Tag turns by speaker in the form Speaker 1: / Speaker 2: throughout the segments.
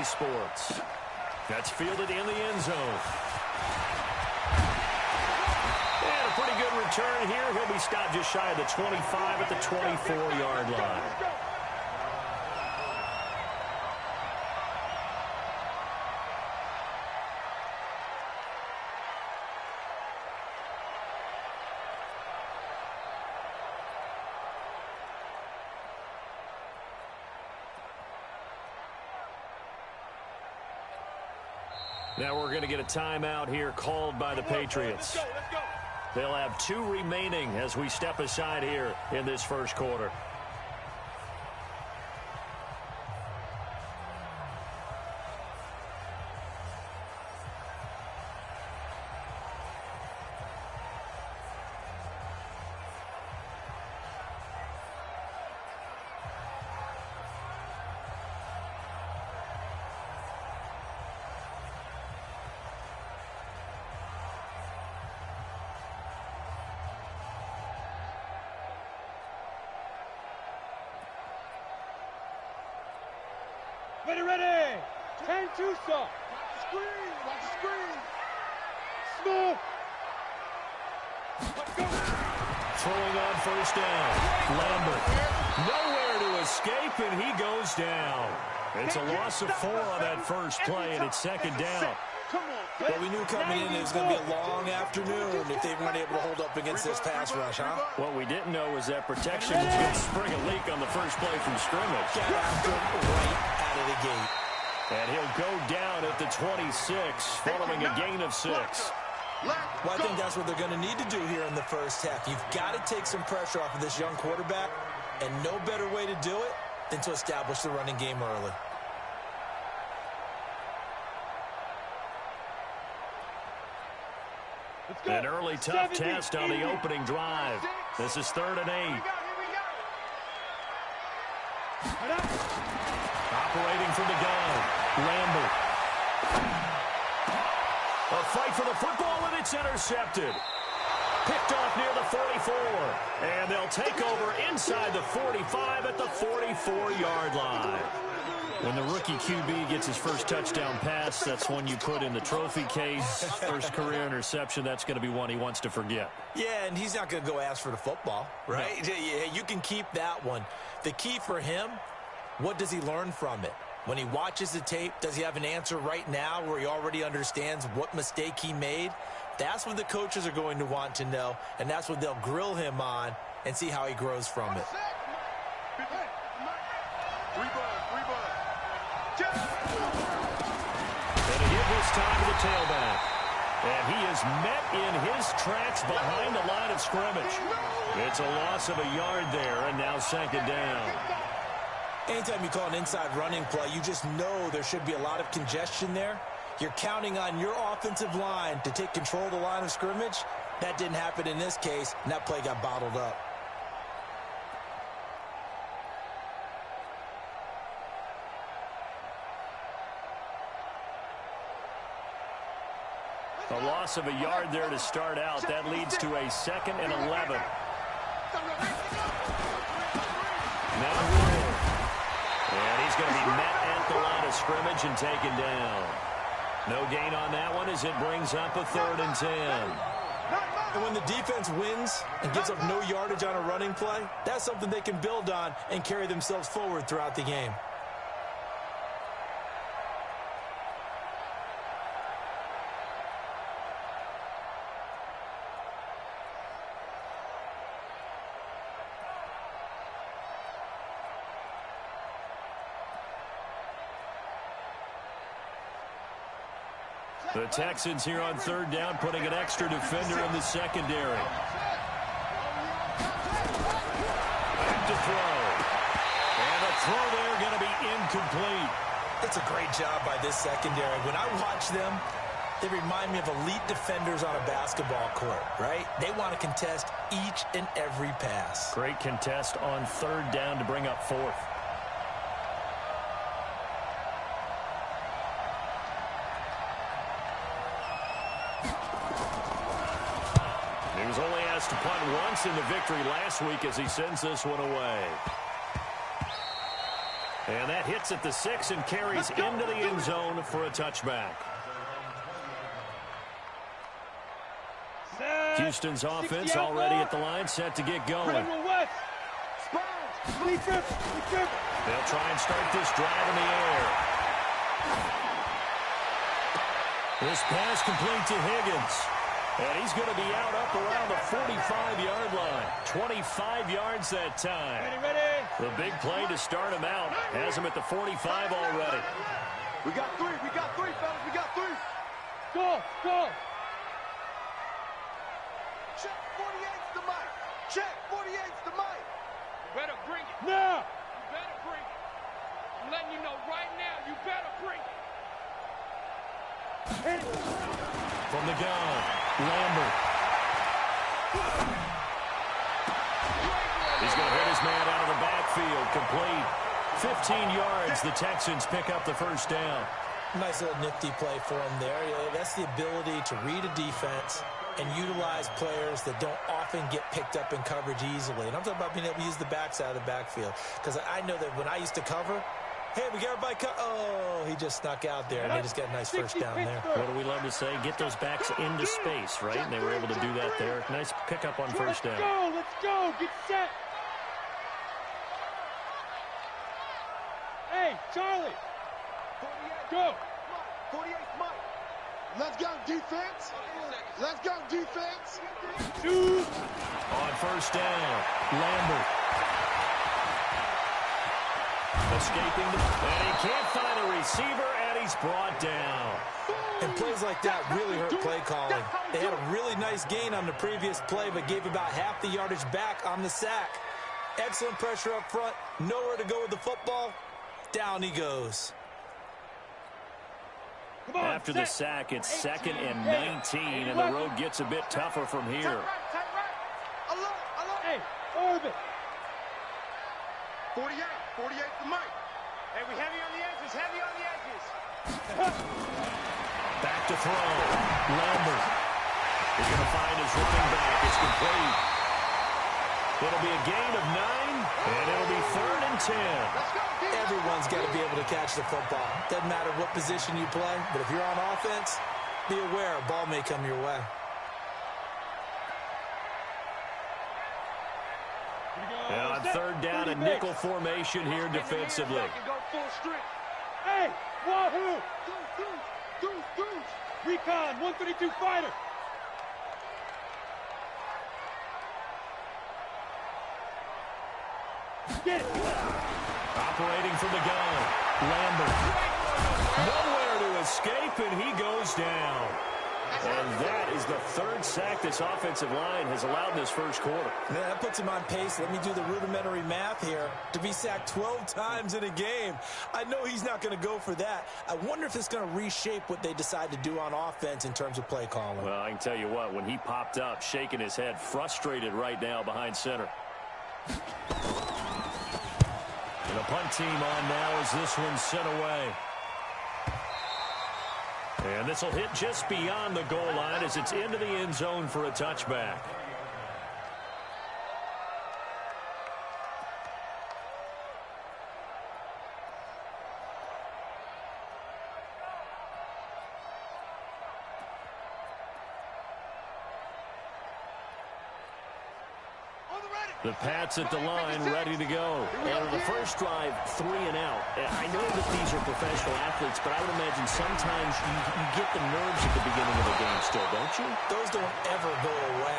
Speaker 1: AARRREE Sports. That's fielded in the end zone. And a pretty good return here. He'll be stopped just shy of the 25 at the 24-yard line. Now we're going to get a timeout here called by the Patriots. They'll have 2 remaining as we step aside here in this first quarter.
Speaker 2: Ready. 10-2, stop. Watch the screen. Smooth. Let's go.
Speaker 1: Throwing on first down. Lambert. Nowhere to escape, and he goes down. It's a loss of 4 on that first play, and it's second down.
Speaker 3: Well, we knew coming in it was going to be a long afternoon if they weren't able to hold up against this pass rush, huh?
Speaker 1: What we didn't know was that protection was going to spring a leak on the first play from scrimmage.
Speaker 3: Got after him right out of the gate.
Speaker 1: And he'll go down at the 26, following a gain of 6.
Speaker 3: Well, I think that's what they're going to need to do here in the first half. You've got to take some pressure off of this young quarterback, and no better way to do it than to establish the running game early.
Speaker 1: An early tough test on the opening drive. This is 3rd and 8. Operating from the gun, Lambert. A fight for the football, and it's intercepted. Picked off near the 44. And they'll take over inside the 45 at the 44-yard line. When the rookie QB gets his first touchdown pass, that's one you put in the trophy case. First career interception, that's going to be one he wants to forget.
Speaker 3: Yeah, and he's not going to go ask for the football, right? No. Yeah, you can keep that one. The key for him, what does he learn from it? When he watches the tape, does he have an answer right now where he already understands what mistake he made? That's what the coaches are going to want to know, and that's what they'll grill him on and see how he grows from it.
Speaker 1: And a hit this time to the tailback. And he is met in his tracks behind the line of scrimmage. It's a loss of a yard there, and now second down.
Speaker 3: Anytime you call an inside running play, you just know there should be a lot of congestion there. You're counting on your offensive line to take control of the line of scrimmage. That didn't happen in this case, and that play got bottled up.
Speaker 1: A loss of a yard there to start out. That leads to a 2nd and 11. Now Will. And he's going to be met at the line of scrimmage and taken down. No gain on that one as it brings up a 3rd and 10.
Speaker 3: And when the defense wins and gives up no yardage on a running play, that's something they can build on and carry themselves forward throughout the game.
Speaker 1: The Texans here on 3rd down, putting an extra defender in the secondary. Back to throw. And the throw there going to be incomplete.
Speaker 3: It's a great job by this secondary. When I watch them, they remind me of elite defenders on a basketball court, right? They want to contest each and every pass.
Speaker 1: Great contest on 3rd down to bring up 4th. He was only asked to punt once in the victory last week as he sends this one away. And that hits at the 6 and carries into the end zone for a touchback. Houston's offense already at the line, set to get going.
Speaker 2: They'll
Speaker 1: try and start this drive in the air. This pass complete to Higgins. And he's going to be out up around the 45-yard line. 25 yards that time.
Speaker 2: Ready.
Speaker 1: The big play to start him out. Has him at the 45 already.
Speaker 2: We got three, fellas. We got three. Go. Check 48's the mic. Check 48's the mic. You better bring it. Now. You better bring it. I'm letting you know right now, you better bring it.
Speaker 1: From the gun, Lambert. He's going to hit his man out of the backfield. Complete. 15 yards. The Texans pick up the first down.
Speaker 3: Nice little nifty play for him there. That's the ability to read a defense and utilize players that don't often get picked up in coverage easily. And I'm talking about being able to use the backside of the backfield. Because I know that when I used to cover, hey, we got everybody oh, he just snuck out there, and they just got a nice first down there.
Speaker 1: What do we love to say? Get those backs into space, right? And they were able to do that there. Nice pickup on first down.
Speaker 2: Let's go. Get set. Hey, Charlie. Go. 48 Mike. Let's go, defense. Let's go, defense. Two.
Speaker 1: On first down, Lambert. Escaping, and he can't find a receiver, and he's brought down.
Speaker 3: And plays like that really hurt play calling. They had a really nice gain on the previous play, but gave about half the yardage back on the sack. Excellent pressure up front, nowhere to go with the football. Down he goes.
Speaker 1: After the sack, it's 2nd and 19, and the road gets a bit tougher from here.
Speaker 2: Tight right. Hey, orbit. 48 for Mike. Hey, we heavy on the edges.
Speaker 1: Back to throw. Lambert. He's going to find his running back. It's complete. It'll be a gain of 9, and it'll be 3rd and 10.
Speaker 3: Everyone's got to be able to catch the football. Doesn't matter what position you play, but if you're on offense, be aware a ball may come your way.
Speaker 1: Now on 3rd down, a nickel formation here defensively.
Speaker 2: Hey, wahoo! Deuce! Recon, 132 fighter. Get it.
Speaker 1: Operating from the gun, Lambert. Nowhere to escape, and he goes down. And that is the 3rd sack this offensive line has allowed in this first quarter.
Speaker 3: Man, that puts him on pace. Let me do the rudimentary math here. To be sacked 12 times in a game. I know he's not going to go for that. I wonder if it's going to reshape what they decide to do on offense in terms of play calling.
Speaker 1: Well, I can tell you what, when he popped up, shaking his head, frustrated right now behind center. And the punt team on now as this one's sent away. And this will hit just beyond the goal line as it's into the end zone for a touchback. The Pats at the line, ready to go. And the first drive, 3 and out. I know that these are professional athletes, but I would imagine sometimes you get the nerves at the beginning of the game still, don't you?
Speaker 3: Those don't ever go away.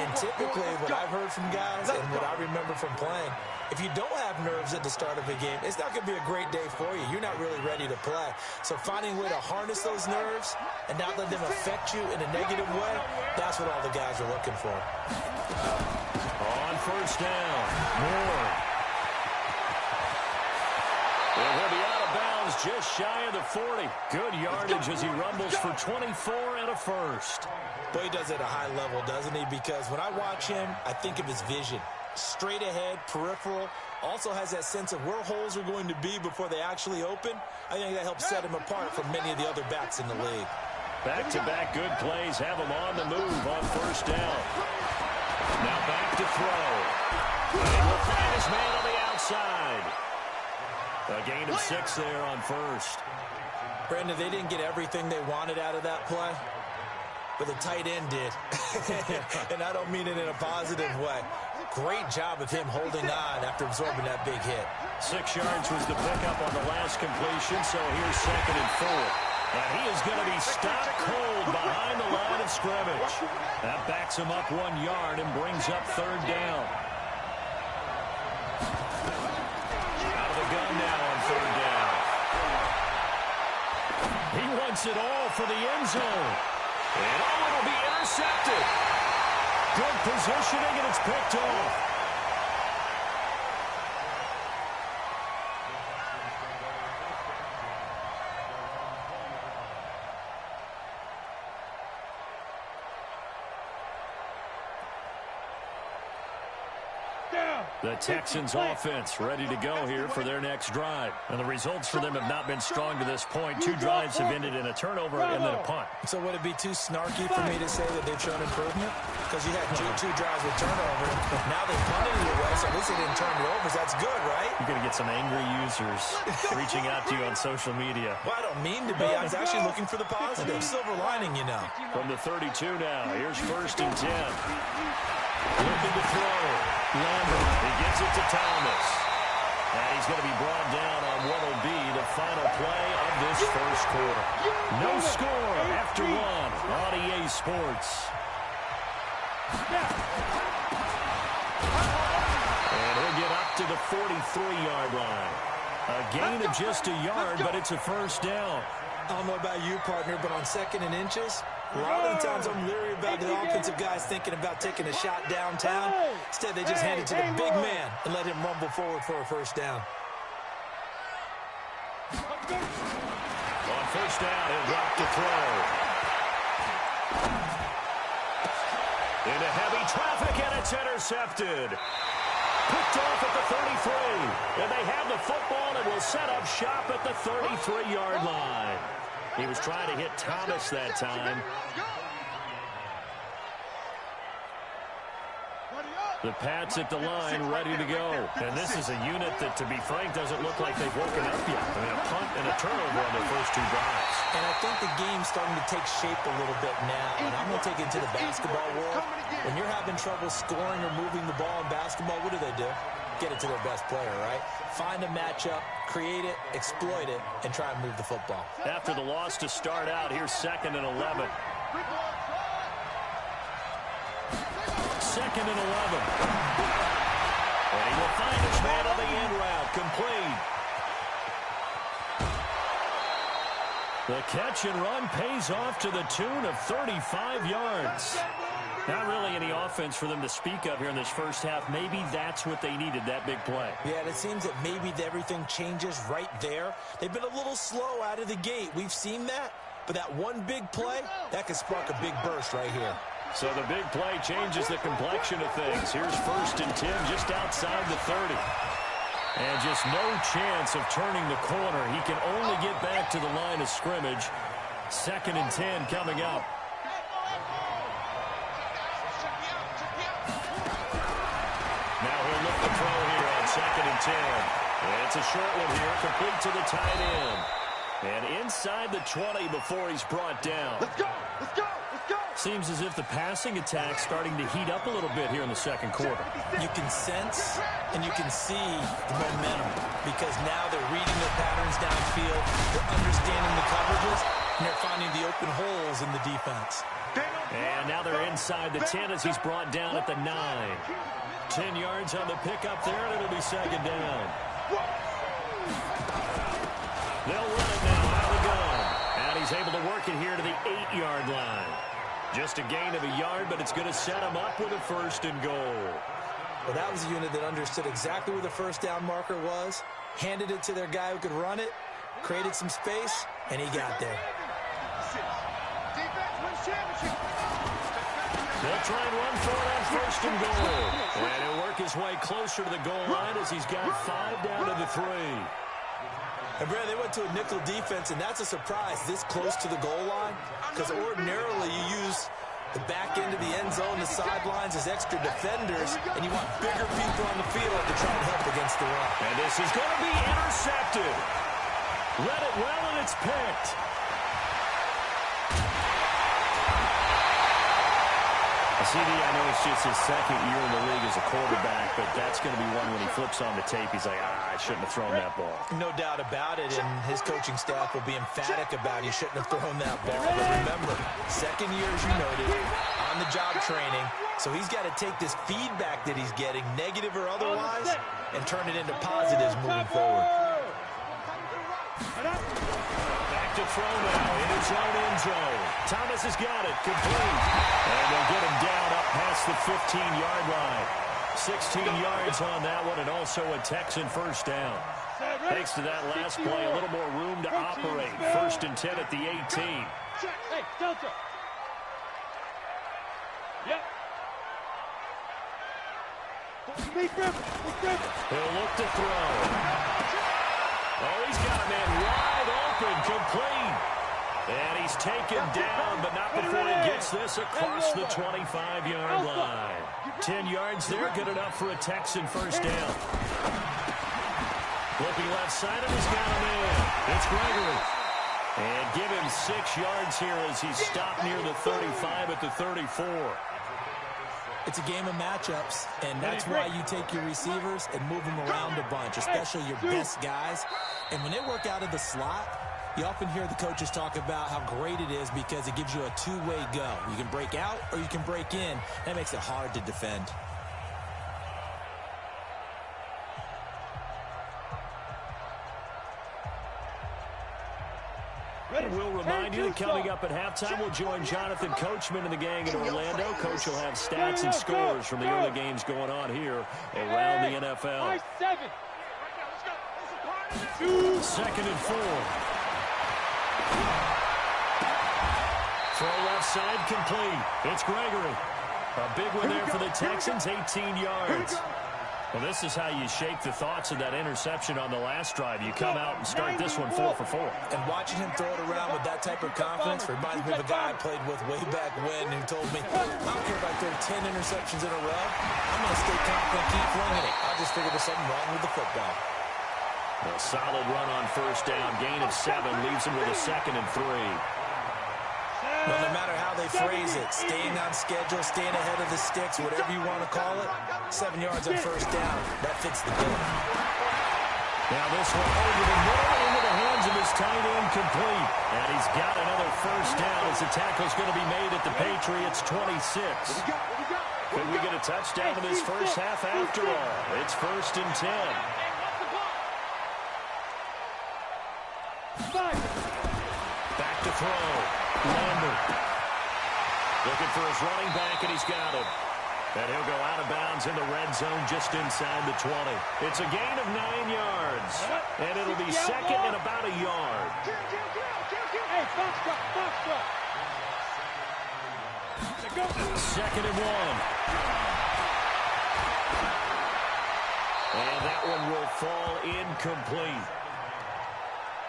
Speaker 3: And typically what I've heard from guys and what I remember from playing, if you don't have nerves at the start of a game, it's not going to be a great day for you. You're not really ready to play. So finding a way to harness those nerves and not let them affect you in a negative way, that's what all the guys are looking for.
Speaker 1: On first down, Moore. And he'll be out of bounds just shy of the 40. Good yardage as he rumbles for 24 and a first.
Speaker 3: But he does it at a high level, doesn't he? Because when I watch him, I think of his vision. Straight ahead, peripheral. Also has that sense of where holes are going to be before they actually open. I think that helps set him apart from many of the other backs in the league.
Speaker 1: Back-to-back good plays have him on the move on first down. Now back to throw. And he will find his man on the outside. A gain of 6 there on first.
Speaker 3: Brandon, they didn't get everything they wanted out of that play, but the tight end did. And I don't mean it in a positive way. Great job of him holding on after absorbing that big hit.
Speaker 1: 6 yards was the pickup on the last completion, so here's 2nd and 4. And he is going to be stopped cold behind the line of scrimmage. That backs him up 1 yard and brings up 3rd down. Out of the gun now on 3rd down. He wants it all for the end zone. And it'll be intercepted. Good positioning, and it's picked off. The Texans offense ready to go here for their next drive. And the results for them have not been strong to this point. 2 drives have ended in a turnover and then a punt.
Speaker 3: So would it be too snarky for me to say that they've shown improvement? Because you had two drives with turnover. Now they punted it away, so at least they didn't turn it over. So that's good, right?
Speaker 1: You're going to get some angry users reaching out to you on social media.
Speaker 3: Well, I don't mean to be. I was actually looking for the positive. Silver lining, you know.
Speaker 1: From the 32 now, here's 1st and 10. Looking to throw. Lambert, he gets it to Thomas. And he's going to be brought down on what will be the final play of this first quarter. No score after 1 on EA Sports. And he'll get up to the 43-yard line. A gain of just a yard, but it's a 1st down.
Speaker 3: I don't know about you, partner, but on 2nd and inches, a lot of the times I'm leery about the offensive guys thinking about taking a shot downtown. Instead, they just hand it to the big man and let him rumble forward for a 1st down.
Speaker 1: On 1st down, he'll drop to throw. Into heavy traffic, and it's intercepted. Picked off at the 33. And they have the football and will set up shop at the 33-yard line. He was trying to hit Thomas that time. The Pats at the line, ready to go. And this is a unit that, to be frank, doesn't look like they've woken up yet. I mean, a punt and a turnover on their first 2 drives.
Speaker 3: And I think the game's starting to take shape a little bit now. And I'm going to take it to the basketball world. When you're having trouble scoring or moving the ball in basketball, what do? Get it to their best player, right? Find a matchup, create it, exploit it, and try and move the football.
Speaker 1: After the loss to start out, here's 2nd and 11. 2nd and 11. And he will find his man on the end route, complete. The catch and run pays off to the tune of 35 yards. Not really any offense for them to speak of here in this first half. Maybe that's what they needed, that big play.
Speaker 3: Yeah, and it seems that maybe everything changes right there. They've been a little slow out of the gate. We've seen that. But that one big play, that could spark a big burst right here.
Speaker 1: So the big play changes the complexion of things. Here's 1st and 10 just outside the 30. And just no chance of turning the corner. He can only get back to the line of scrimmage. 2nd and 10 coming up. Now he'll look to throw here on 2nd and 10. And it's a short one here, complete to the tight end. And inside the 20 before he's brought down.
Speaker 2: Let's go! Let's go! Let's go!
Speaker 1: Seems as if the passing attack's starting to heat up a little bit here in the second quarter.
Speaker 3: You can sense and you can see the momentum because now they're reading their patterns downfield, they're understanding the coverages, and they're finding the open holes in the defense.
Speaker 1: And now they're inside the 10 as he's brought down at the 9. 10 yards on the pickup there, and it'll be 2nd down. They'll run it now out of the gun. And he's able to work it here to the 8-yard line. Just a gain of a yard, but it's going to set him up with a 1st and goal.
Speaker 3: Well, that was a unit that understood exactly where the 1st down marker was, handed it to their guy who could run it, created some space, and he got there.
Speaker 1: They'll try and run for it on 1st and goal. And he'll work his way closer to the goal line as he's got 5 down to the 3.
Speaker 3: And, Brad, they went to a nickel defense, and that's a surprise this close to the goal line because ordinarily you use The back end of the end zone, the sidelines, is extra defenders, and you want bigger people on the field to try and help against the run.
Speaker 1: And this is going to be intercepted. Read it well, and it's picked. CD, I know it's just his second year in the league as a quarterback, but that's going to be one when he flips on the tape, he's like, I shouldn't have thrown that ball.
Speaker 3: No doubt about it, and his coaching staff will be emphatic about he shouldn't have thrown that ball. But remember, second year, as you noted, on-the-job training, so he's got to take this feedback that he's getting, negative or otherwise, and turn it into positives moving forward.
Speaker 1: Back to throw now in his own end zone. Thomas has got it, complete. And they'll get him down up past the 15-yard line. 16 yards on that one, and also a Texan first down. Thanks to that last play, a little more room to operate. 1st and 10 at the 18.
Speaker 2: Hey, Delta. Yep.
Speaker 1: He'll look to throw. Oh, he's got a man wide open, complete. And he's taken down, but not before he gets this across the 25-yard line. 10 yards there, good enough for a Texan first down. Looking left side, and he's got a man. It's Gregory. And give him 6 yards here as he's stopped near the 35 at the 34.
Speaker 3: It's a game of matchups, and that's why you take your receivers and move them around a bunch, especially your best guys. And when they work out of the slot, you often hear the coaches talk about how great it is because it gives you a two-way go. You can break out or you can break in. That makes it hard to defend.
Speaker 1: We'll remind you that coming up at halftime, we'll join Jonathan Coachman and the gang in Orlando. Coach will have stats and scores from the early games going on here around the NFL. 2nd and 4. Throw left side, complete. It's Gregory. A big one there for the Texans, 18 yards. Well, this is how you shake the thoughts of that interception on the last drive. You come out and start this one 4 for 4.
Speaker 3: And watching him throw it around with that type of confidence reminds me of a guy I played with way back when who told me, I don't care if I throw 10 interceptions in a row. I'm going to stay confident, keep flinging it. I just figured there's something wrong with the football.
Speaker 1: A solid run on first down. Gain of 7 leaves him with a 2nd and 3.
Speaker 3: Well, no matter how they phrase it, staying on schedule, staying ahead of the sticks, whatever you want to call it, 7 yards on first down, that fits the bill.
Speaker 1: Now this one over the middle into the hands of his tight end, complete. And he's got another first down as the tackle's going to be made at the Patriots' 26. Could we get a touchdown in this first half after all? It's 1st and 10. Back to throw. Lambert. Looking for his running back, and he's got him. And he'll go out of bounds in the red zone just inside the 20. It's a gain of 9 yards. And it'll be 2nd and about a yard.
Speaker 2: Hey, box truck.
Speaker 1: 2nd and 1. And that one will fall incomplete.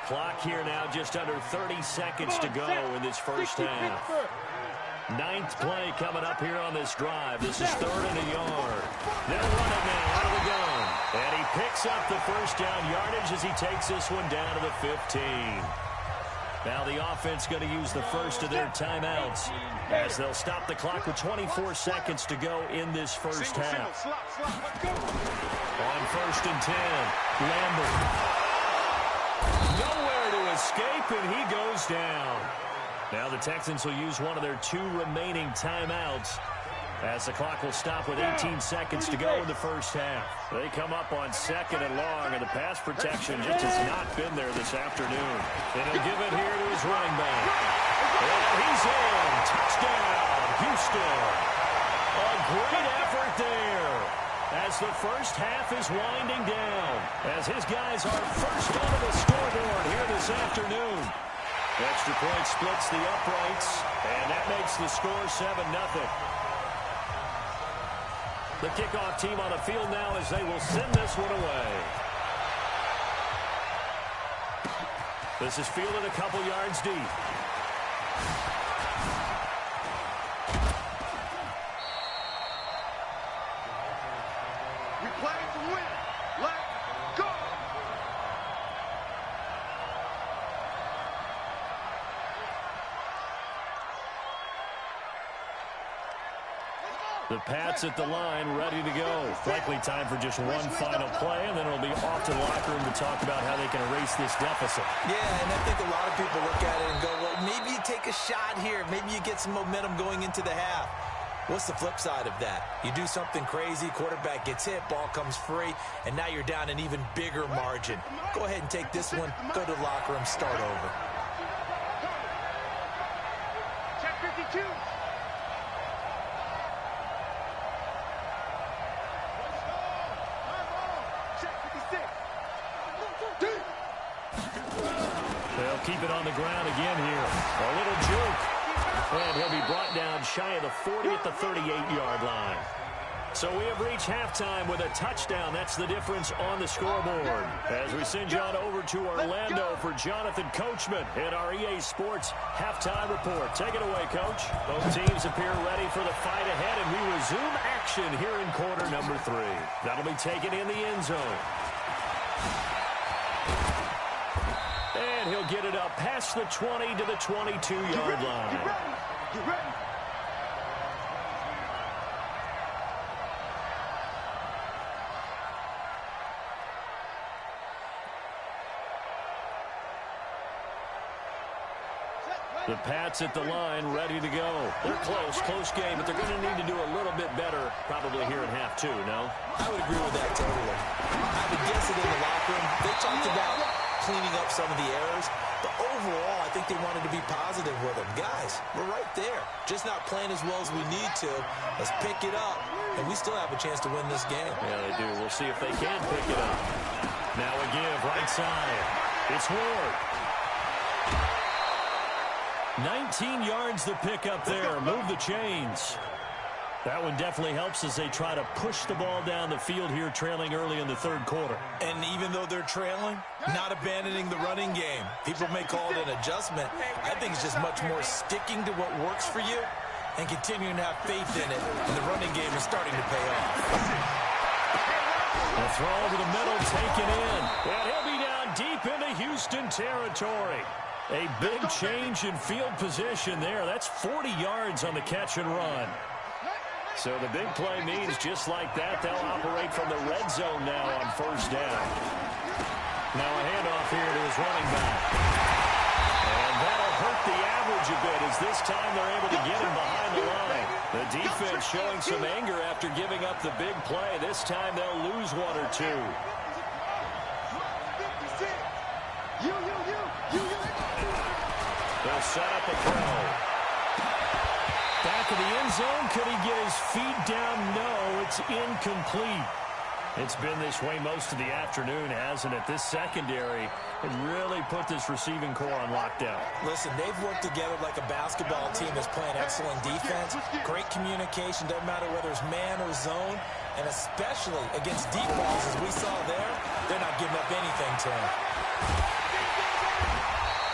Speaker 1: Clock here now, just under 30 seconds to go in this first half. 9th play coming up here on this drive. This is 3rd and a yard. They'll run it now out of the gun. And he picks up the first down yardage as he takes this one down to the 15. Now the offense going to use the first of their timeouts as they'll stop the clock with 24 seconds to go in this first half. On 1st and 10, Lambert. Nowhere to escape, and he goes down. Now the Texans will use one of their 2 remaining timeouts as the clock will stop with 18 seconds to go in the first half. They come up on 2nd and long, and the pass protection just has not been there this afternoon. And he'll give it here to his running back. And he's in. Touchdown, Houston. A great effort there as the first half is winding down, as his guys are first onto the scoreboard here this afternoon. Extra point splits the uprights, and that makes the score 7-0. The kickoff team on the field now as they will send this one away. This is fielded a couple yards deep.
Speaker 2: win. Let's go.
Speaker 1: The Pats at the line, ready to go. Likely time for just one final play, and then it'll be off to the locker room to talk about how they can erase this deficit.
Speaker 3: Yeah, and I think a lot of people look at it and go, well, maybe you take a shot here. Maybe you get some momentum going into the half. What's the flip side of that? You do something crazy, quarterback gets hit, ball comes free, and now you're down an even bigger margin. Go ahead and take this one, go to the locker room, start over.
Speaker 2: Check 52.
Speaker 1: They'll keep it on the ground again here. A little juke. And he'll be brought down shy of the 40 at the 38-yard line. So we have reached halftime with a touchdown. That's the difference on the scoreboard. As we send you on over to Orlando for Jonathan Coachman in our EA Sports halftime report. Take it away, Coach. Both teams appear ready for the fight ahead, and we resume action here in quarter number 3. That'll be taken in the end zone. And he'll get it up past the 20 to the 22-yard line.
Speaker 2: Get ready.
Speaker 1: The Pats at the line, ready to go. They're close game, but they're going to need to do a little bit better probably here in half 2, no?
Speaker 3: I would agree with that totally. I would guess it in the locker room. They talked about cleaning up some of the errors, but overall, I think they wanted to be positive with them. Guys, we're right there. Just not playing as well as we need to. Let's pick it up, and we still have a chance to win this game.
Speaker 1: Yeah, they do. We'll see if they can pick it up. Now a give, right side. It's Ward. 19 yards to pick up there. Move the chains. That one definitely helps as they try to push the ball down the field here, trailing early in the third quarter.
Speaker 3: And even though they're trailing, not abandoning the running game. People may call it an adjustment. I think it's just much more sticking to what works for you and continuing to have faith in it. And the running game is starting to pay off.
Speaker 1: A throw over the middle, taken in. And he'll be down deep into Houston territory. A big change in field position there. That's 40 yards on the catch and run. So the big play means just like that, they'll operate from the red zone now on first down. Now a handoff here to his running back. And that'll hurt the average a bit as this time they're able to get him behind the line. The defense showing some anger after giving up the big play. This time they'll lose one or two. They'll set up a throw. Back of the end zone. Could he get his feet down? No, it's incomplete. It's been this way most of the afternoon, hasn't it? This secondary had really put this receiving core on lockdown.
Speaker 3: Listen, they've worked together like a basketball team that's playing excellent defense. Great communication, doesn't matter whether it's man or zone. And especially against deep balls, as we saw there, they're not giving up anything to him.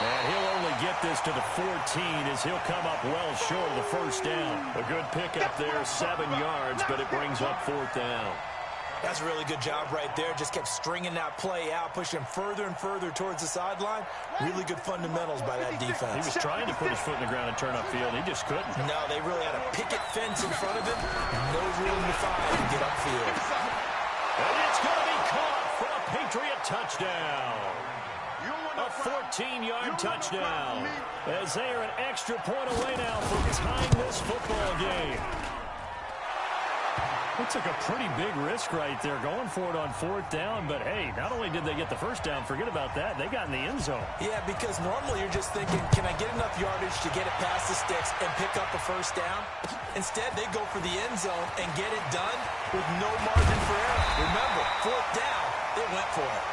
Speaker 1: And he'll only get this to the 14 as he'll come up well short of the first down. A good pickup there, 7 yards, but it brings up fourth down.
Speaker 3: That's a really good job right there. Just kept stringing that play out, pushing further and further towards the sideline. Really good fundamentals by that defense.
Speaker 1: He was trying to put his foot in the ground and turn upfield. He just couldn't.
Speaker 3: No, they really had a picket fence in front of him. No room to find to get upfield.
Speaker 1: And it's going to be caught for a Patriot touchdown. A 14-yard touchdown as they are an extra point away now from tying this football game. It took a pretty big risk right there going for it on fourth down, but hey, not only did they get the first down, forget about that, they got in the end zone.
Speaker 3: Yeah, because normally you're just thinking, can I get enough yardage to get it past the sticks and pick up a first down? Instead, they go for the end zone and get it done with no margin for error. Remember, fourth down, they went for it.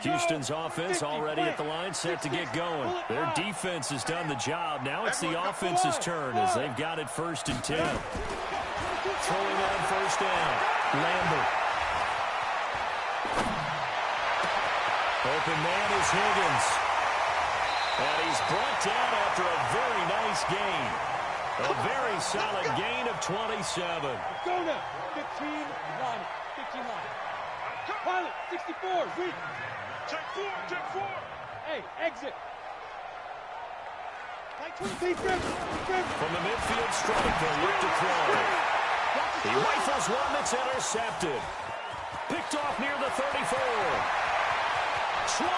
Speaker 1: Houston's offense already at the line, set to get going. Their defense has done the job. Now it's the offense's turn as they've got it 1st and 10. Throwing on 1st down. Lambert. Open man is Higgins. And he's brought down after a very nice gain. A very solid gain of 27.
Speaker 2: Go now. 15 line. 15 line. Pilot, 64, weak. Check 4, check 4. Hey, exit. Like 20 feet,
Speaker 1: from the midfield strike, they'll look to throw. He rifles one that's intercepted. Picked off near the 34. 20.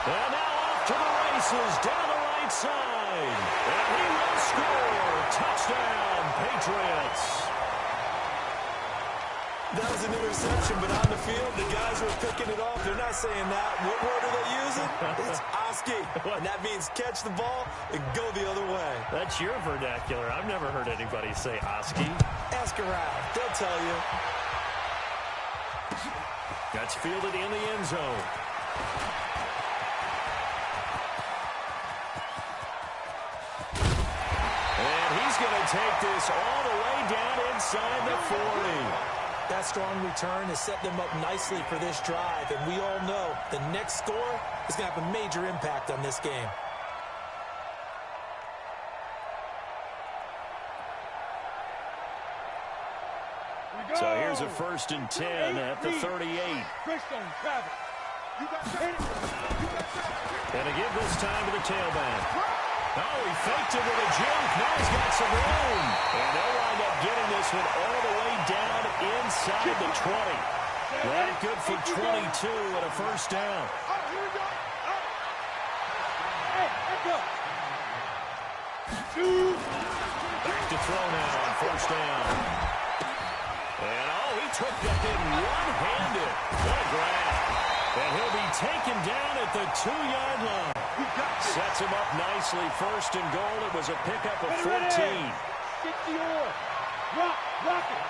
Speaker 1: And now off to the races down the right side. And he will score. Touchdown, Patriots.
Speaker 3: That was an interception, but on the field, the guys were picking it off. They're not saying that. What word are they using? It's Oski. And that means catch the ball and go the other way.
Speaker 1: That's your vernacular. I've never heard anybody say Oski.
Speaker 3: Ask around. They'll tell you.
Speaker 1: That's fielded in the end zone. And he's going to take this all the way down inside the 40.
Speaker 3: That strong return has set them up nicely for this drive, and we all know the next score is going to have a major impact on this game.
Speaker 1: So here's a 1st and 10 at the 38. Gonna give this time to the tailback. Oh, he faked it with a juke. Now he's got some room. And they'll wind up getting this one all the way down inside the 20. That good for 22 and a 1st down. Back to throw now on 1st down. And oh, he took that in one-handed. What a grab. And he'll be taken down at the 2-yard line. Sets him up nicely. 1st and goal. It was a pickup of 14.
Speaker 2: Get the oar. Rock it.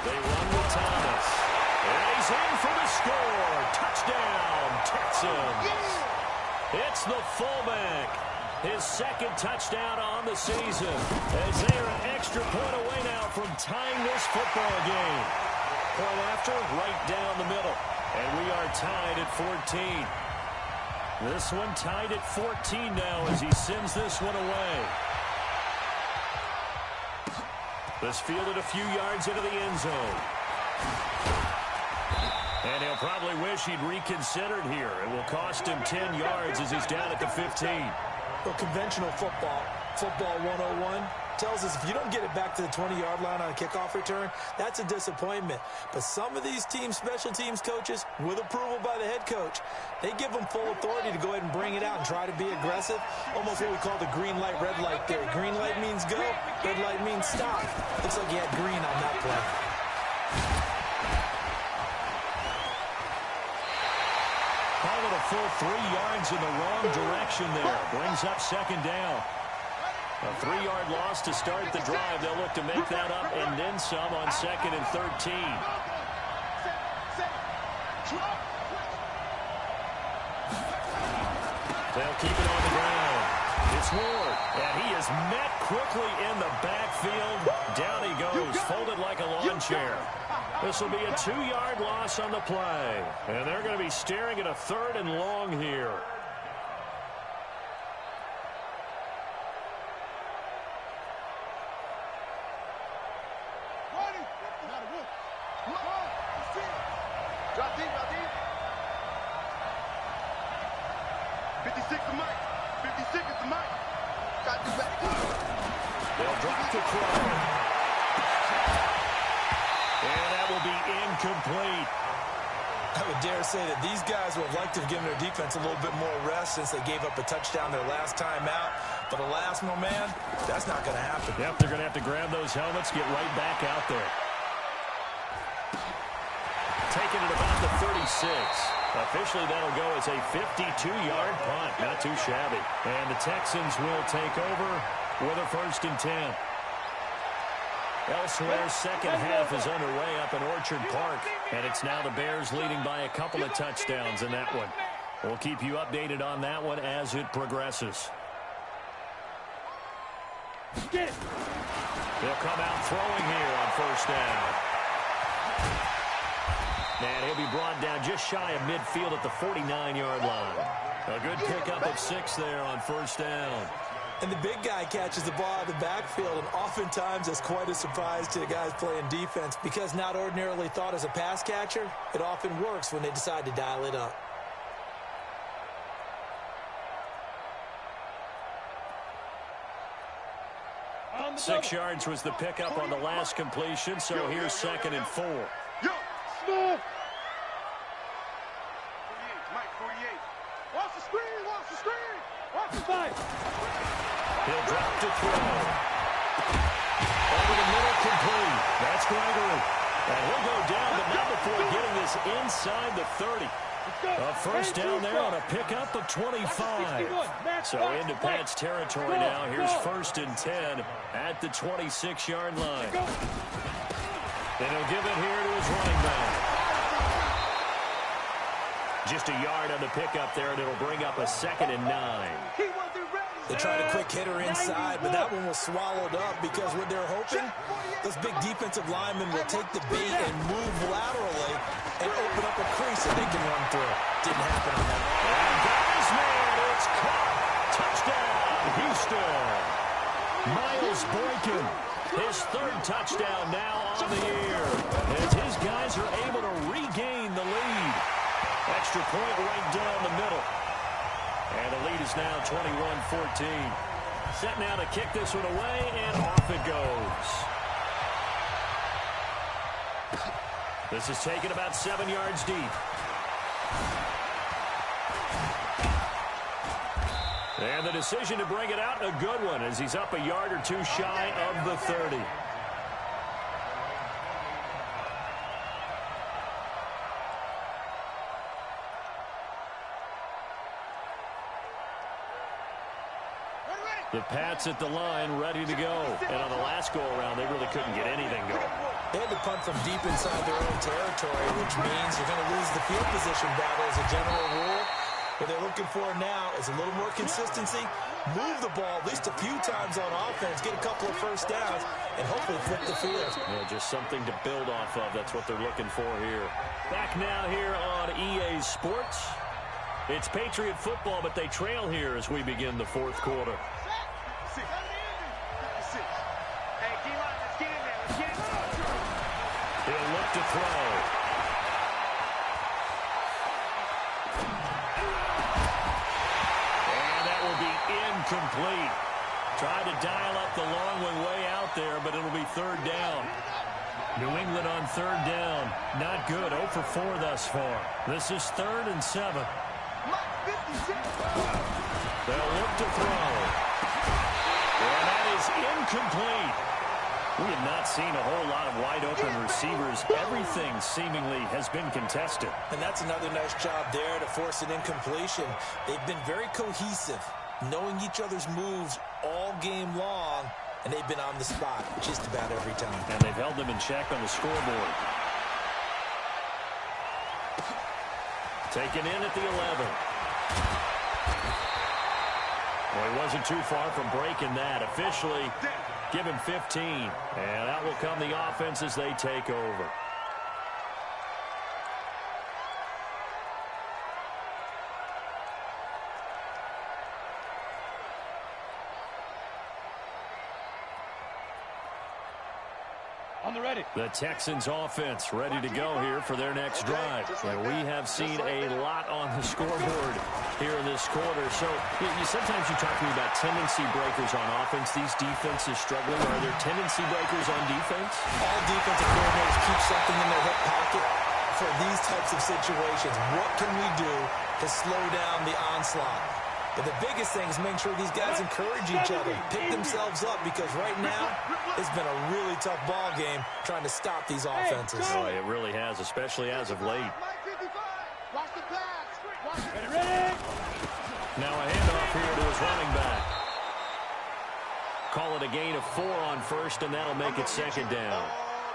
Speaker 1: They run with Thomas. And he's in for the score. Touchdown, Texans. It's the fullback. His 2nd touchdown on the season. As they are an extra point away now from tying this football game. Point after, right down the middle. And we are tied at 14. This one tied at 14 now as he sends this one away. This fielded a few yards into the end zone. And he'll probably wish he'd reconsidered here. It will cost him 10 yards as he's down at the 15.
Speaker 3: Well, conventional football 101, tells us if you don't get it back to the 20-yard line on a kickoff return, that's a disappointment. But some of these teams, special teams coaches, with approval by the head coach, they give them full authority to go ahead and bring it out and try to be aggressive. Almost what we call the green light, red light theory. Green light means go, red light means stop. Looks like he had green on that play.
Speaker 1: Call it a full 3 yards in the wrong direction there. Brings up 2nd down. A 3-yard loss to start the drive. They'll look to make that up and then some on 2nd and 13. They'll keep it on the ground. It's Ward, and he is met quickly in the backfield. Down he goes, folded like a lawn chair. This will be a 2-yard loss on the play. And they're going to be staring at a 3rd and long here.
Speaker 2: Drop deep. 56 the mic. 56 is the mic. Got to back.
Speaker 1: They'll drop the throw. And that will be incomplete.
Speaker 3: I would dare say that these guys would have liked to have given their defense a little bit more rest since they gave up a touchdown their last time out. But alas, my man, that's not going to happen.
Speaker 1: Yep, they're going to have to grab those helmets, get right back out there. Taking it about the 36. Officially, that'll go as a 52-yard punt. Not too shabby. And the Texans will take over with a 1st and 10. Elsewhere, second half is underway up in Orchard Park, and it's now the Bears leading by a couple of touchdowns in that one. We'll keep you updated on that one as it progresses. They'll come out throwing here on first down. And he'll be brought down just shy of midfield at the 49-yard line. A good pickup of 6 there on first down.
Speaker 3: And the big guy catches the ball out of the backfield, and oftentimes it's quite a surprise to the guys playing defense because not ordinarily thought as a pass catcher, it often works when they decide to dial it up.
Speaker 1: On 6 yards was the pickup on the last completion, so here's 2nd and 4.
Speaker 2: Yo, Smith! 48, Mike, 48. Watch the screen, watch the screen! Watch the fight!
Speaker 1: He'll drop to throw. Over the middle, complete. That's Gregory. And he'll go down, but not before getting this inside the 30. A first down there on a pickup of 25. So into Pat's territory now. Here's 1st and 10 at the 26-yard line. And he'll give it here to his running back. Just a yard on the pickup there, and it'll bring up a 2nd and 9.
Speaker 3: They tried a quick hitter inside, but that one was swallowed up because what they're hoping, those big defensive linemen will take the bait and move laterally and open up a crease that they can run through. Didn't happen on that.
Speaker 1: And got his man. It's caught. Touchdown, Houston. Miles Boykin, his 3rd touchdown now on the year, as his guys are able to regain the lead. Extra point right down the middle. And the lead is now 21-14. Set now to kick this one away, and off it goes. This is taken about 7 yards deep. And the decision to bring it out, a good one, as he's up a yard or 2 shy of the 30. The Pats at the line, ready to go. And on the last go-around, they really couldn't get anything going.
Speaker 3: They had to punt from deep inside their own territory, which means you're going to lose the field position battle as a general rule. What they're looking for now is a little more consistency, move the ball at least a few times on offense, get a couple of first downs, and hopefully flip the field.
Speaker 1: Yeah, just something to build off of. That's what they're looking for here. Back now here on EA Sports. It's Patriot football, but they trail here as we begin the 4th quarter. He'll look to throw. And that will be incomplete. Tried to dial up the long one way out there, but it'll be 3rd down. New England on 3rd down. Not good. 0 for 4 thus far. This is 3rd and 7. They'll look to throw. And that is incomplete. We have not seen a whole lot of wide-open receivers. Everything seemingly has been contested.
Speaker 3: And that's another nice job there to force an incompletion. They've been very cohesive, knowing each other's moves all game long, and they've been on the spot just about every time.
Speaker 1: And they've held them in check on the scoreboard. Taken in at the 11. Well, he wasn't too far from breaking that. Officially, give him 15. And out will come the offense as they take over. The Texans offense ready to go here for their next drive. And we have seen a lot on the scoreboard here in this quarter. So sometimes you talk to me about tendency breakers on offense. These defenses struggling. Are there tendency breakers on defense?
Speaker 3: All defensive coordinators keep something in their hip pocket for these types of situations. What can we do to slow down the onslaught? But the biggest thing is making sure these guys encourage each other, pick themselves up, because right now it's been a really tough ball game trying to stop these offenses.
Speaker 1: Oh, it really has, especially as of late.
Speaker 2: Ready?
Speaker 1: Now a handoff here to his running back. Call it a gain of 4 on first, and that'll make it second down.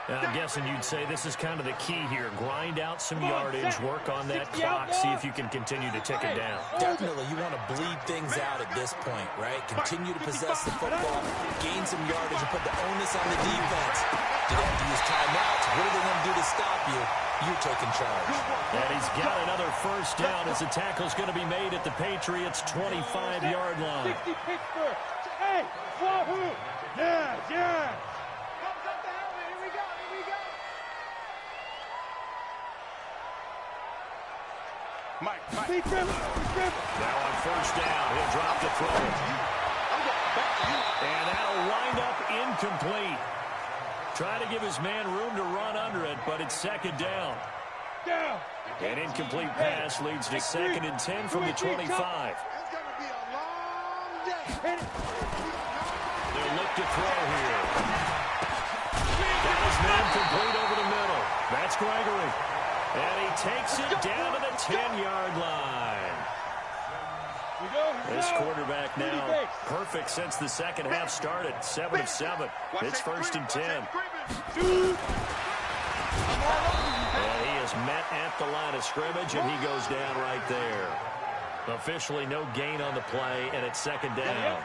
Speaker 1: I'm guessing you'd say this is kind of the key here. Grind out some yardage, work on that clock, see if you can continue to tick it down.
Speaker 3: Definitely, you want to bleed things out at this point, right? Continue to possess the football, gain some yardage, and put the onus on the defense. Do they have to use timeouts? What are they going to do to stop you? You're taking charge.
Speaker 1: And he's got another first down as the tackle's going to be made at the Patriots' 25-yard line.
Speaker 2: 60 Pittsburgh. Hey, Wahoo! Yeah, yeah. Mike. Now
Speaker 1: on first down, he'll drop the throw. And that'll wind up incomplete. Trying to give his man room to run under it, but it's second down. An incomplete pass leads to 2nd and 10 from the 25.
Speaker 2: It's going to be a long day.
Speaker 1: They'll look to throw here. Got his man complete over the middle. That's Gregory. And he takes it down to the 10-yard line. This quarterback now perfect since the second half started. 7 of 7. It's 1st and 10. And he is met at the line of scrimmage, and he goes down right there. Officially no gain on the play, and it's second down.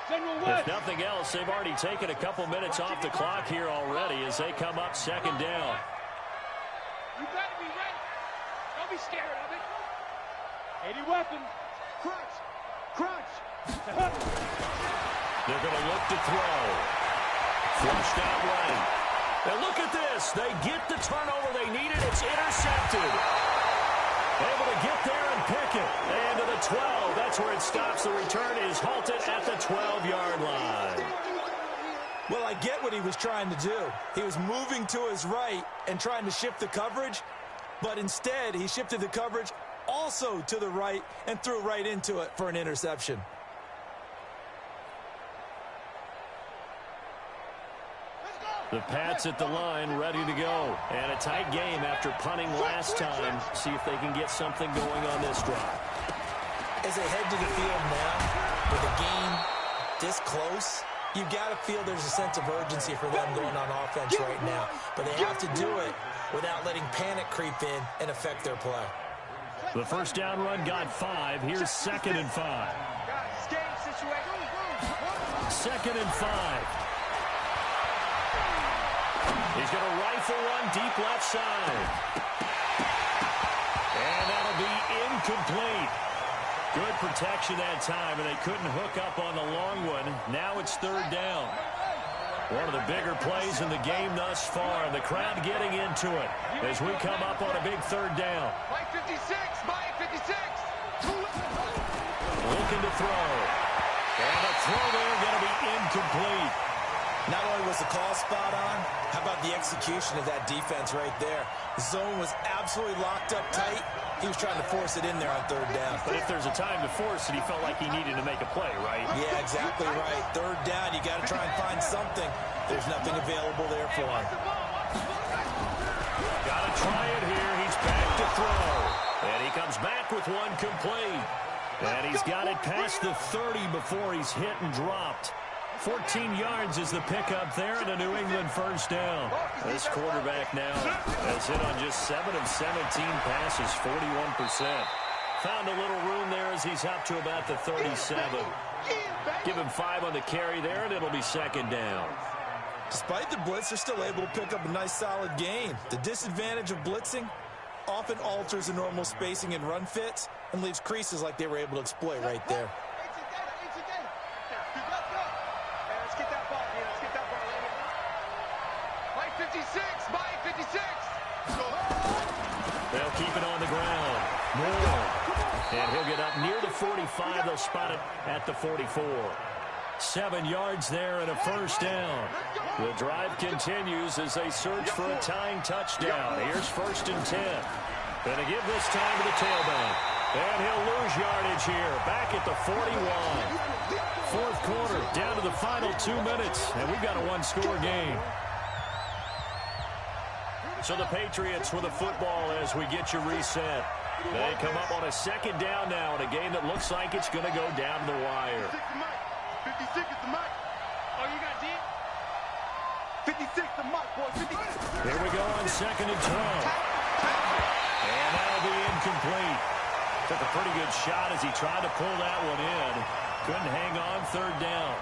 Speaker 1: If nothing else, they've already taken a couple minutes off the clock here already as they come up second down.
Speaker 2: You better be ready. Don't be scared of it. 80 weapons. Crunch.
Speaker 1: They're going to look to throw. Flushed out right. And look at this. They get the turnover they needed. It's intercepted. Able to get there and pick it. And to the 12. That's where it stops. The return is halted at the 12-yard line.
Speaker 3: Well, I get what he was trying to do. He was moving to his right and trying to shift the coverage, but instead he shifted the coverage also to the right and threw right into it for an interception.
Speaker 1: The Pats at the line, ready to go. And a tight game after punting last time. See if they can get something going on this drive.
Speaker 3: As they head to the field now, with the game this close, you've got to feel there's a sense of urgency for them going on offense right now. But they have to do it without letting panic creep in and affect their play.
Speaker 1: The first down run got 5. Here's 2nd and 5. 2nd and 5. He's going to rifle one deep left side. And that'll be incomplete. Good protection that time, and they couldn't hook up on the long one. Now it's 3rd down. One of the bigger plays in the game thus far, and the crowd getting into it as we come up on a big 3rd down.
Speaker 2: Mike 56.
Speaker 1: Looking to throw. And the throw there going to be incomplete.
Speaker 3: Not only was the call spot on, how about the execution of that defense right there? The zone was absolutely locked up tight. He was trying to force it in there on 3rd down.
Speaker 1: But if there's a time to force it, he felt like he needed to make a play, right?
Speaker 3: Yeah, exactly right. 3rd down, you got to try and find something. There's nothing available there for him.
Speaker 1: Got to try it here. He's back to throw. And he comes back with one complete. And he's got it past the 30 before he's hit and dropped. 14 yards is the pickup there, and a New England first down. This quarterback now has hit on just 7 of 17 passes, 41%. Found a little room there as he's up to about the 37. Give him 5 on the carry there, and it'll be 2nd down.
Speaker 3: Despite the blitz, they're still able to pick up a nice solid gain. The disadvantage of blitzing often alters the normal spacing and run fits and leaves creases like they were able to exploit right there.
Speaker 1: They'll keep it on the ground. Moore. And he'll get up near the 45. They'll spot it at the 44. 7 yards there and a first down. The drive continues as they search for a tying touchdown. Here's 1st and 10. Gonna give this time to the tailback. And he'll lose yardage here. Back at the 41. 4th quarter, down to the final 2 minutes. And we've got a 1-score game. So the Patriots with the football as we get you reset. They come up on a 2nd down now in a game that looks like it's going to go down the wire.
Speaker 2: 56 is the mic. 56 to Mike, boy. 56.
Speaker 1: Here we go on 2nd and 12. And that'll be incomplete. Took a pretty good shot as he tried to pull that one in. Couldn't hang on 3rd down.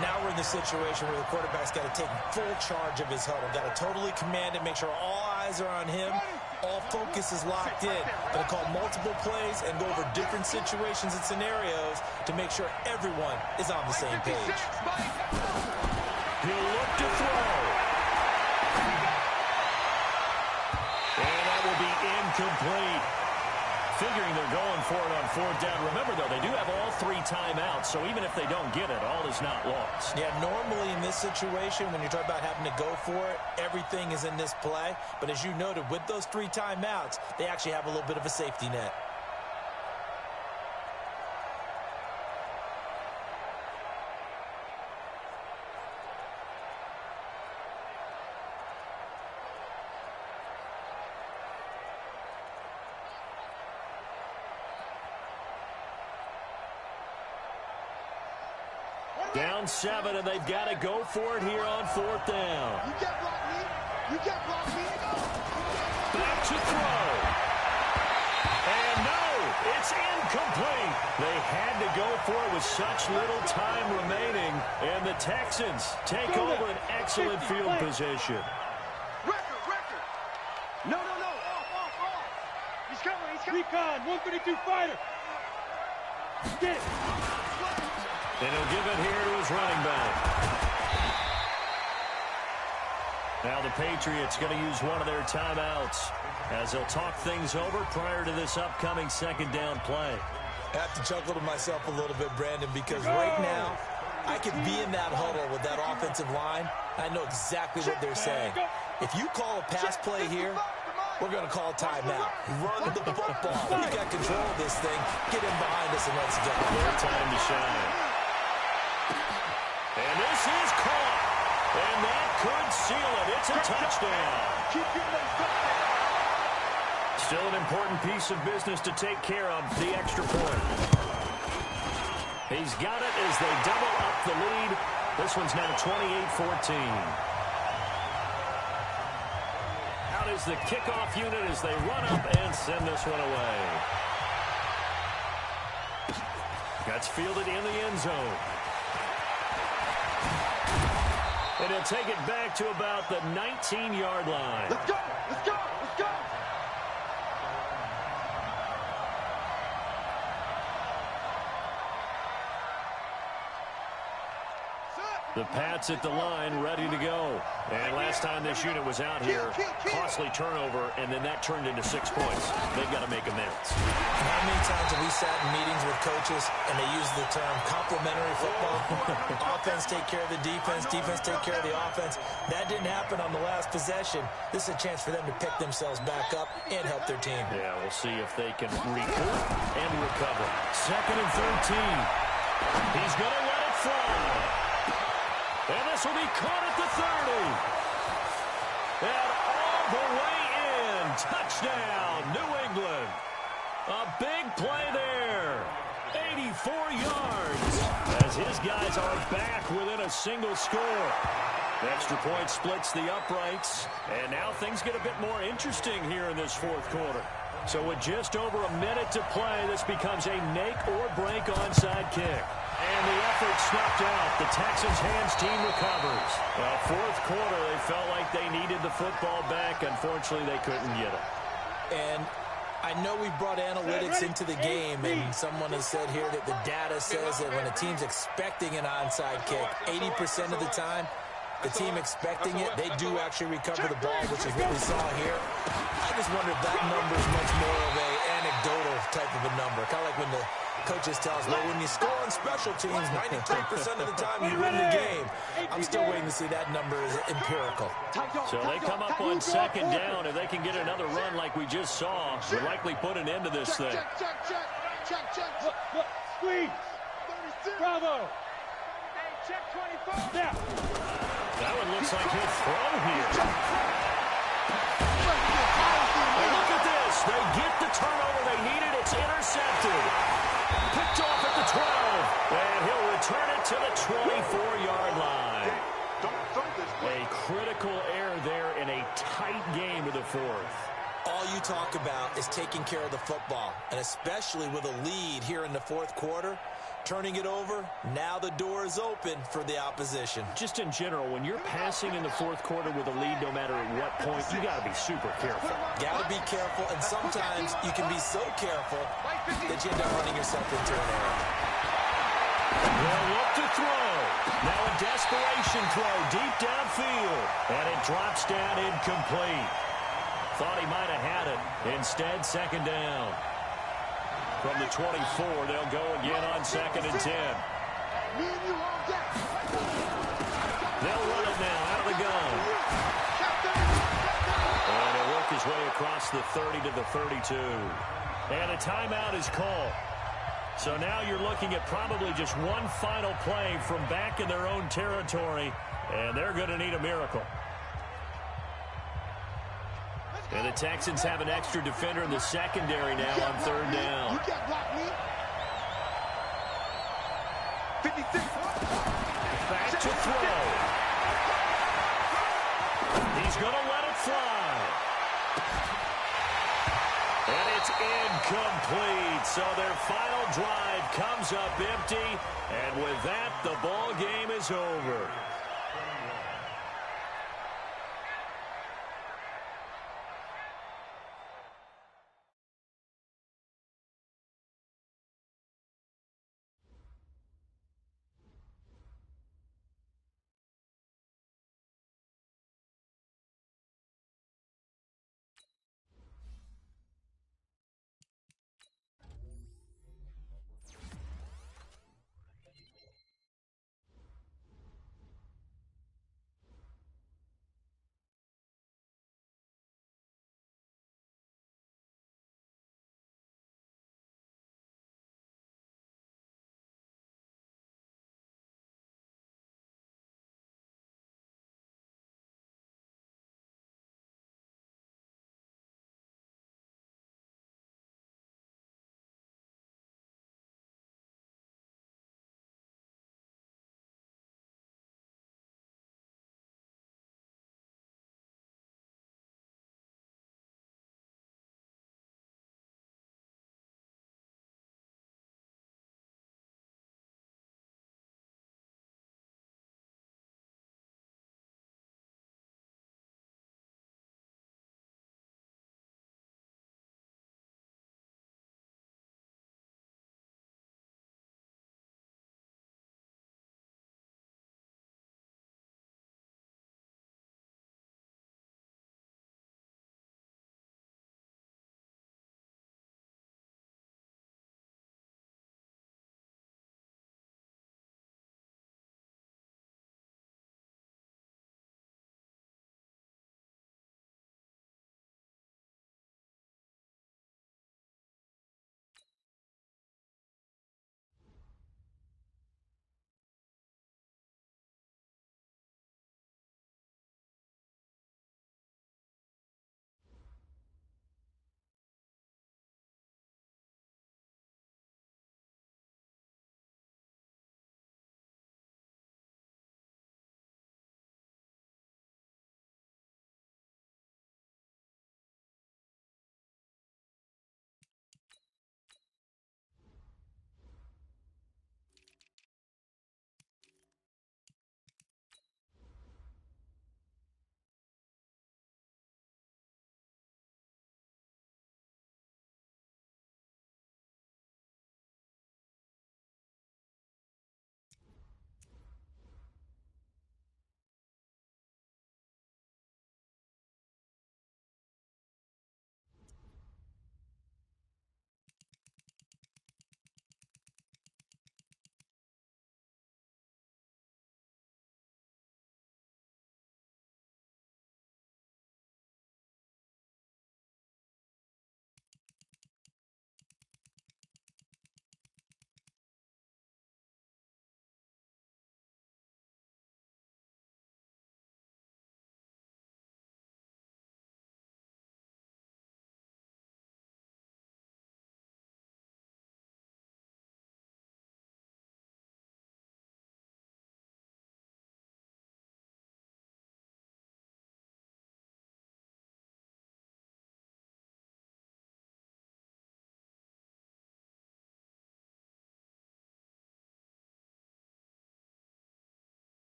Speaker 3: Now we're in the situation where the quarterback's got to take full charge of his huddle. Got to totally command it, make sure all eyes are on him. All focus is locked in. Going to call multiple plays and go over different situations and scenarios to make sure everyone is on the same page.
Speaker 1: He'll look to throw. And that will be incomplete. Figuring they're going for it on 4th down. Remember, though, they do have all 3 timeouts, so even if they don't get it, all is not lost.
Speaker 3: Yeah, normally in this situation, when you're talking about having to go for it, everything is in this play. But as you noted, with those 3 timeouts, they actually have a little bit of a safety net.
Speaker 1: Down 7, and they've got to go for it here on 4th down.
Speaker 2: You can't block me. You can't block me.
Speaker 1: Back to throw. And no, it's incomplete. They had to go for it with such little time remaining, and the Texans take over an excellent field position.
Speaker 2: Record. No. Off. He's coming.
Speaker 4: Recon, 132 fighter. Get it.
Speaker 1: And he'll give it here to his running back. Now the Patriots going to use one of their timeouts as they'll talk things over prior to this upcoming 2nd down play.
Speaker 3: I have to chuckle to myself a little bit, Brandon, because right now I could be in that huddle with that offensive line. I know exactly what they're saying. If you call a pass play here, we're going to call a timeout. Run the football. We got control of this thing. Get in behind us and let's go.
Speaker 1: Their time to shine. And this is caught. And that could seal it. It's a touchdown. Still an important piece of business to take care of, the extra point. He's got it as they double up the lead. This one's now 28-14. Out is the kickoff unit as they run up and send this one away. That's fielded in the end zone. And he'll take it back to about the 19-yard line.
Speaker 2: Let's go.
Speaker 1: The Pats at the line, ready to go. And last time this unit was out here, costly turnover, and then that turned into 6 points. They've got to make amends.
Speaker 3: How many times have we sat in meetings with coaches and they use the term complementary football? Offense take care of the defense, defense take care of the offense. That didn't happen on the last possession. This is a chance for them to pick themselves back up and help their team.
Speaker 1: Yeah, we'll see if they can recoup and recover. 2nd and 13. He's going to let it fly. And this will be caught at the 30. And all the way in. Touchdown, New England. A big play there. 84 yards. As his guys are back within a single score. The extra point splits the uprights. And now things get a bit more interesting here in this 4th quarter. So with just over a minute to play, this becomes a make or break onside kick. And the effort snuffed out. The Texans' hands team recovers. Well, 4th quarter, they felt like they needed the football back. Unfortunately, they couldn't get it.
Speaker 3: And I know we brought analytics into the game, and someone has said here that the data says that when a team's expecting an onside kick, 80% of the time, the team expecting it, they do actually recover the ball, which is what we saw here. I just wonder if that number is much more of an anecdotal type of a number. Kind of like when the coaches tell us, well, when you score on special teams, 93% of the time you win the game. I'm still waiting to see that number is empirical.
Speaker 1: So they come up on 2nd down. If they can get another run like we just saw, would likely put an end to this thing.
Speaker 2: Check.
Speaker 4: Look, squeeze. Bravo.
Speaker 2: Check 24.
Speaker 4: Snap.
Speaker 1: That one looks like he'll throw here. And look at this. They get the turnover they needed. It's intercepted. Picked off at the 12. And he'll return it to the 24-yard line. A
Speaker 3: talk about is taking care of the football, and especially with a lead here in the fourth quarter, turning it over, now the door is open for the opposition.
Speaker 1: Just in general, when you're passing in the fourth quarter with a lead, no matter at what point, you got to be super careful.
Speaker 3: Got to be careful, and sometimes you can be so careful that you end up running yourself into an error.
Speaker 1: They'll look to throw. Now a desperation throw deep downfield, and it drops down incomplete. Thought he might have had it. Instead, second down. From the 24, they'll go again on 2nd and 10. They'll run it now out of the gun. And he'll work his way across the 30 to the 32. And a timeout is called. So now you're looking at probably just one final play from back in their own territory, and they're going to need a miracle. And the Texans have an extra defender in the secondary now on 3rd down.
Speaker 2: You can't block me. 56.
Speaker 1: Back to throw. He's going to let it fly. And it's incomplete. So their final drive comes up empty. And with that, the ball game is over.